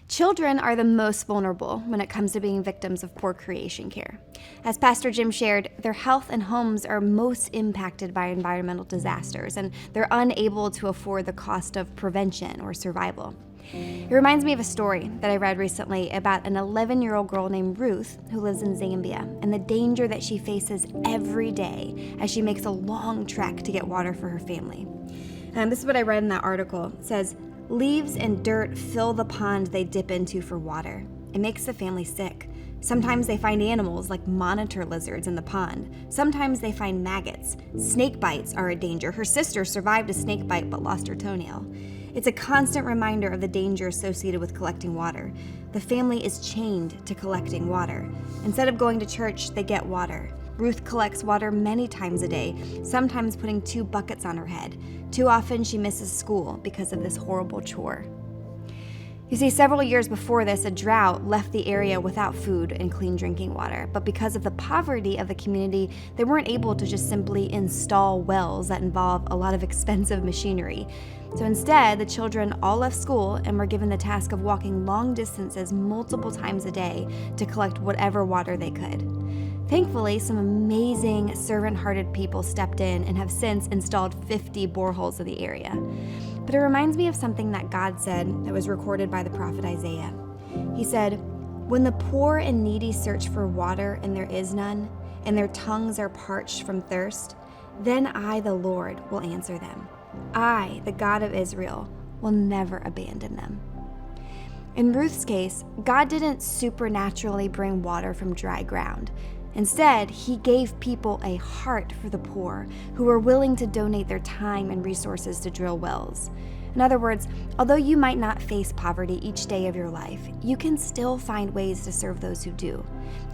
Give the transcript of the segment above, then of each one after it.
Children are the most vulnerable when it comes to being victims of poor creation care. As Pastor Jim shared, their health and homes are most impacted by environmental disasters, and they're unable to afford the cost of prevention or survival. It reminds me of a story that I read recently about an 11-year-old girl named Ruth who lives in Zambia and the danger that she faces every day as she makes a long trek to get water for her family. This is what I read in that article. It says, "Leaves and dirt fill the pond they dip into for water. It makes the family sick. Sometimes they find animals like monitor lizards in the pond. Sometimes they find maggots. Snake bites are a danger. Her sister survived a snake bite but lost her toenail. It's a constant reminder of the danger associated with collecting water. The family is chained to collecting water. Instead of going to church, they get water. Ruth collects water many times a day, sometimes putting 2 buckets on her head. Too often she misses school because of this horrible chore." You see, several years before this, a drought left the area without food and clean drinking water. But because of the poverty of the community, they weren't able to just simply install wells that involve a lot of expensive machinery. So instead, the children all left school and were given the task of walking long distances multiple times a day to collect whatever water they could. Thankfully, some amazing servant-hearted people stepped in and have since installed 50 boreholes in the area. But it reminds me of something that God said that was recorded by the prophet Isaiah. He said, "When the poor and needy search for water and there is none, and their tongues are parched from thirst, then I, the Lord, will answer them. I, the God of Israel, will never abandon them." In Ruth's case, God didn't supernaturally bring water from dry ground. Instead, he gave people a heart for the poor who were willing to donate their time and resources to drill wells. In other words, although you might not face poverty each day of your life, you can still find ways to serve those who do.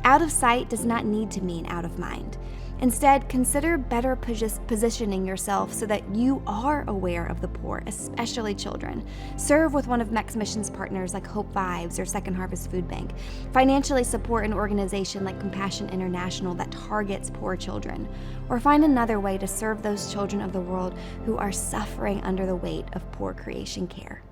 Out of sight does not need to mean out of mind. Instead, consider better positioning yourself so that you are aware of the poor, especially children. Serve with one of Meck's missions partners like Hope Vibes or Second Harvest Food Bank. Financially support an organization like Compassion International that targets poor children. Or find another way to serve those children of the world who are suffering under the weight of poor creation care.